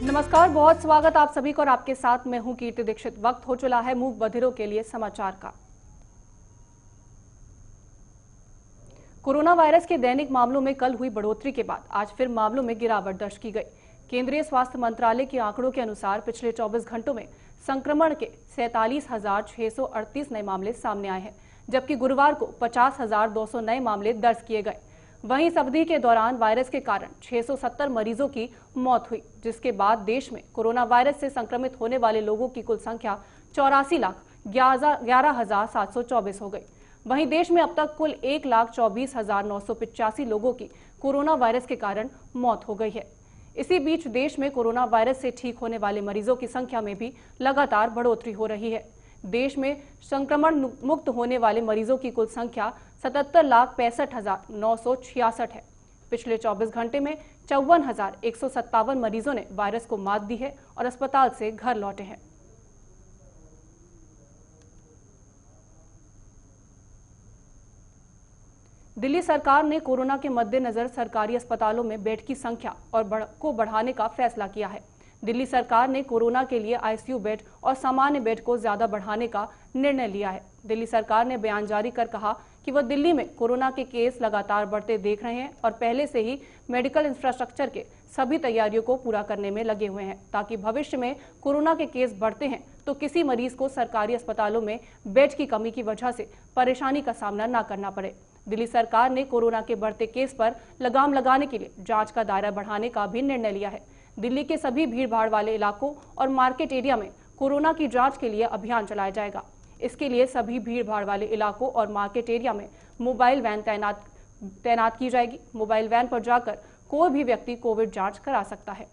नमस्कार, बहुत स्वागत आप सभी को और आपके साथ मैं हूं कीर्ति दीक्षित। वक्त हो चला है मूक बधिरों के लिए समाचार का। कोरोना वायरस के दैनिक मामलों में कल हुई बढ़ोतरी के बाद आज फिर मामलों में गिरावट दर्ज की गई। केंद्रीय स्वास्थ्य मंत्रालय के आंकड़ों के अनुसार पिछले 24 घंटों में संक्रमण के 47,638 नए मामले सामने आए हैं, जबकि गुरुवार को 50,200 नए मामले दर्ज किए गए। वहीं इस अवधि के दौरान वायरस के कारण 670 मरीजों की मौत हुई, जिसके बाद देश में कोरोना वायरस से संक्रमित होने वाले लोगों की कुल संख्या 84,11,724 हो गई। वहीं देश में अब तक कुल 1,24,985 लोगों की कोरोना वायरस के कारण मौत हो गई है। इसी बीच देश में कोरोना वायरस से ठीक होने वाले मरीजों की संख्या में भी लगातार बढ़ोतरी हो रही है। देश में संक्रमण मुक्त होने वाले मरीजों की कुल संख्या 77,65,966 है। पिछले 24 घंटे में 54,157 मरीजों ने वायरस को मात दी है और अस्पताल से घर लौटे हैं। दिल्ली सरकार ने कोरोना के मद्देनजर सरकारी अस्पतालों में बेड की संख्या को बढ़ाने का फैसला किया है। दिल्ली सरकार ने कोरोना के लिए आईसीयू बेड और सामान्य बेड को ज्यादा बढ़ाने का निर्णय लिया है। दिल्ली सरकार ने बयान जारी कर कहा कि वह दिल्ली में कोरोना के केस लगातार बढ़ते देख रहे हैं और पहले से ही मेडिकल इंफ्रास्ट्रक्चर के सभी तैयारियों को पूरा करने में लगे हुए हैं, ताकि भविष्य में कोरोना के केस बढ़ते हैं तो किसी मरीज को सरकारी अस्पतालों में बेड की कमी की वजह से परेशानी का सामना न करना पड़े। दिल्ली सरकार ने कोरोना के बढ़ते केस पर लगाम लगाने के लिए जांच का दायरा बढ़ाने का भी निर्णय लिया है। दिल्ली के सभी भीड़भाड़ वाले इलाकों और मार्केट एरिया में कोरोना की जांच के लिए अभियान चलाया जाएगा। इसके लिए सभी भीड़भाड़ वाले इलाकों और मार्केट एरिया में मोबाइल वैन तैनात की जाएगी। मोबाइल वैन पर जाकर कोई भी व्यक्ति कोविड जांच करा सकता है।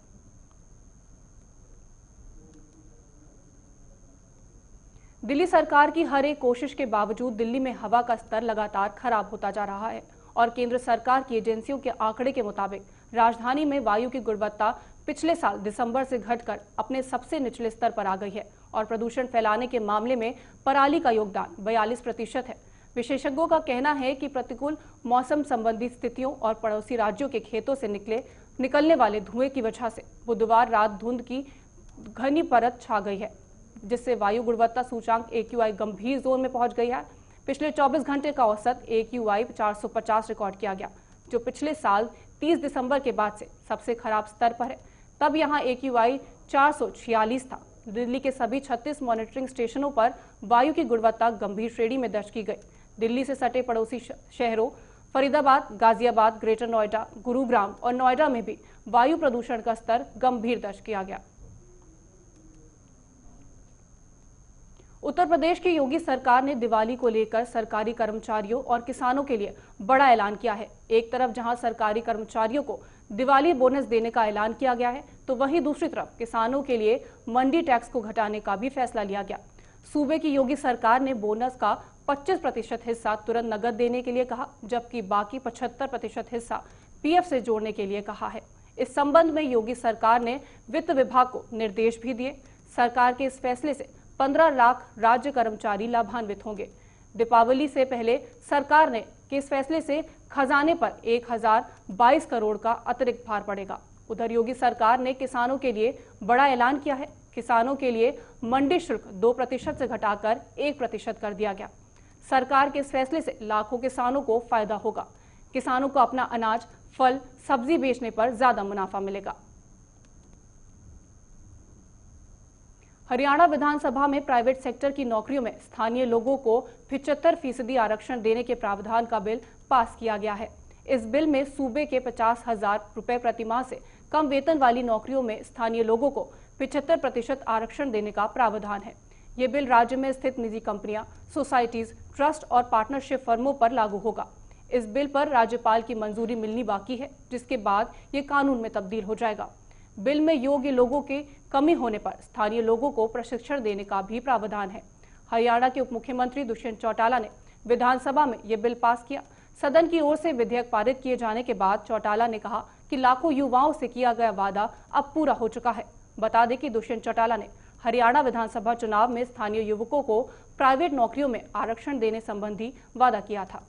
दिल्ली सरकार की हर एक कोशिश के बावजूद दिल्ली में हवा का स्तर लगातार खराब होता जा रहा है और केंद्र सरकार की एजेंसियों के आंकड़े के मुताबिक राजधानी में वायु की गुणवत्ता पिछले साल दिसंबर से घटकर अपने सबसे निचले स्तर पर आ गई है और प्रदूषण फैलाने के मामले में पराली का योगदान 42% है। विशेषज्ञों का कहना है कि प्रतिकूल मौसम संबंधी स्थितियों और पड़ोसी राज्यों के खेतों से निकलने वाले धुएं की वजह से बुधवार रात धुंध की घनी परत छा गई है, जिससे वायु गुणवत्ता सूचांक AQI गंभीर जोन में पहुंच गई है। पिछले 24 घंटे का औसत AQI 450 रिकॉर्ड किया गया, जो पिछले साल 30 दिसंबर के बाद से सबसे खराब स्तर पर है। तब यहां AQI 446 था। दिल्ली के सभी 36 मॉनिटरिंग स्टेशनों पर वायु की गुणवत्ता गंभीर श्रेणी में दर्ज की गई। दिल्ली से सटे पड़ोसी शहरों फरीदाबाद, गाजियाबाद, ग्रेटर नोएडा, गुरुग्राम और नोएडा में भी वायु प्रदूषण का स्तर गंभीर दर्ज किया गया। उत्तर प्रदेश की योगी सरकार ने दिवाली को लेकर सरकारी कर्मचारियों और किसानों के लिए बड़ा ऐलान किया है। एक तरफ जहां सरकारी कर्मचारियों को दिवाली बोनस देने का ऐलान किया गया है, तो वहीं दूसरी तरफ किसानों के लिए मंडी टैक्स को घटाने का भी फैसला लिया गया। सूबे की योगी सरकार ने बोनस का 25% हिस्सा तुरंत नकद देने के लिए कहा, जबकि बाकी 75% हिस्सा PF से जोड़ने के लिए कहा है। इस संबंध में योगी सरकार ने वित्त विभाग को निर्देश भी दिए। सरकार के इस फैसले से 15 लाख राज्य कर्मचारी लाभान्वित होंगे। दीपावली से पहले सरकार ने के इस फैसले से खजाने पर 1022 करोड़ का अतिरिक्त भार पड़ेगा। उधर योगी सरकार ने किसानों के लिए बड़ा ऐलान किया है। किसानों के लिए मंडी शुल्क 2% से घटाकर 1% कर दिया गया। सरकार के इस फैसले से लाखों किसानों को फायदा होगा। किसानों को अपना अनाज, फल, सब्जी बेचने पर ज्यादा मुनाफा मिलेगा। हरियाणा विधानसभा में प्राइवेट सेक्टर की नौकरियों में स्थानीय लोगों को 75% आरक्षण देने के प्रावधान का बिल पास किया गया है। इस बिल में सूबे के 50,000 रुपए प्रतिमाह से कम वेतन वाली नौकरियों में स्थानीय लोगों को 75% आरक्षण देने का प्रावधान है। ये बिल राज्य में स्थित निजी कंपनियां, सोसाइटीज, ट्रस्ट और पार्टनरशिप फर्मों पर लागू होगा। इस बिल पर राज्यपाल की मंजूरी मिलनी बाकी है, जिसके बाद ये कानून में तब्दील हो जाएगा। बिल में योग्य लोगों की कमी होने पर स्थानीय लोगों को प्रशिक्षण देने का भी प्रावधान है। हरियाणा के उप मुख्यमंत्री दुष्यंत चौटाला ने विधानसभा में यह बिल पास किया। सदन की ओर से विधेयक पारित किए जाने के बाद चौटाला ने कहा कि लाखों युवाओं से किया गया वादा अब पूरा हो चुका है। बता दें कि दुष्यंत चौटाला ने हरियाणा विधानसभा चुनाव में स्थानीय युवकों को प्राइवेट नौकरियों में आरक्षण देने संबंधी वादा किया था।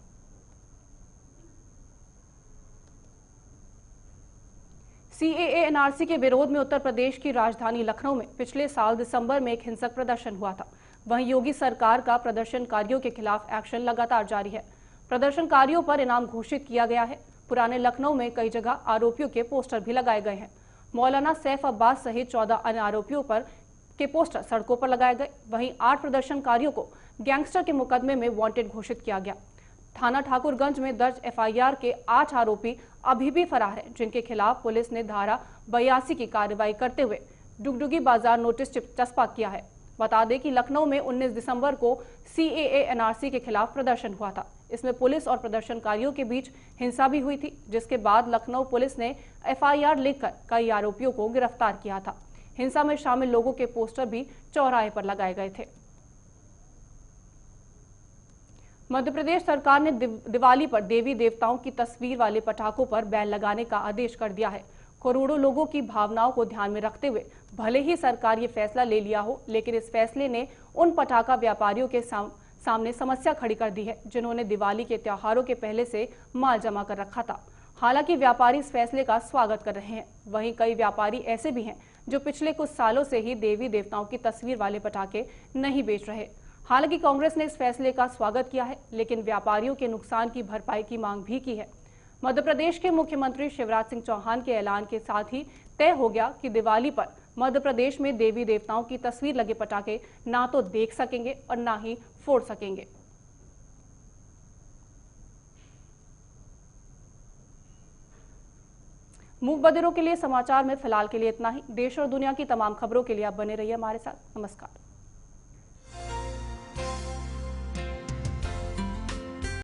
सीएए एनआरसी के विरोध में उत्तर प्रदेश की राजधानी लखनऊ में पिछले साल दिसंबर में एक हिंसक प्रदर्शन हुआ था। वहीं योगी सरकार का प्रदर्शनकारियों के खिलाफ एक्शन लगातार जारी है। प्रदर्शनकारियों पर इनाम घोषित किया गया है। पुराने लखनऊ में कई जगह आरोपियों के पोस्टर भी लगाए गए हैं। मौलाना सैफ अब्बास सहित 14 अन्य आरोपियों पर के पोस्टर सड़कों पर लगाए गए। वहीं 8 प्रदर्शनकारियों को गैंगस्टर के मुकदमे में वांटेड घोषित किया गया। थाना ठाकुरगंज में दर्ज एफआईआर के 8 आरोपी अभी भी फरार हैं, जिनके खिलाफ पुलिस ने धारा 82 की कार्रवाई करते हुए डुगडुगी बाजार नोटिस चस्पा किया है। बता दें कि लखनऊ में 19 दिसंबर को सीएए एनआरसी के खिलाफ प्रदर्शन हुआ था। इसमें पुलिस और प्रदर्शनकारियों के बीच हिंसा भी हुई थी, जिसके बाद लखनऊ पुलिस ने एफआईआर लिखकर कई आरोपियों को गिरफ्तार किया था। हिंसा में शामिल लोगों के पोस्टर भी चौराहे पर लगाए गए थे। मध्य प्रदेश सरकार ने दिवाली पर देवी देवताओं की तस्वीर वाले पटाखों पर बैन लगाने का आदेश कर दिया है। करोड़ों लोगों की भावनाओं को ध्यान में रखते हुए भले ही सरकार ये फैसला ले लिया हो, लेकिन इस फैसले ने उन पटाखा व्यापारियों के सामने समस्या खड़ी कर दी है, जिन्होंने दिवाली के त्योहारों के पहले से माल जमा कर रखा था। हालांकि व्यापारी इस फैसले का स्वागत कर रहे हैं। वहीं कई व्यापारी ऐसे भी हैं जो पिछले कुछ सालों से ही देवी देवताओं की तस्वीर वाले पटाखे नहीं बेच रहे। हालांकि कांग्रेस ने इस फैसले का स्वागत किया है, लेकिन व्यापारियों के नुकसान की भरपाई की मांग भी की है। मध्य प्रदेश के मुख्यमंत्री शिवराज सिंह चौहान के ऐलान के साथ ही तय हो गया कि दिवाली पर मध्य प्रदेश में देवी देवताओं की तस्वीर लगे पटाखे ना तो देख सकेंगे और ना ही फोड़ सकेंगे। मूक बधिरों के लिए समाचार में फिलहाल के लिए इतना ही। देश और दुनिया की तमाम खबरों के लिए आप बने रहिए हमारे साथ। नमस्कार।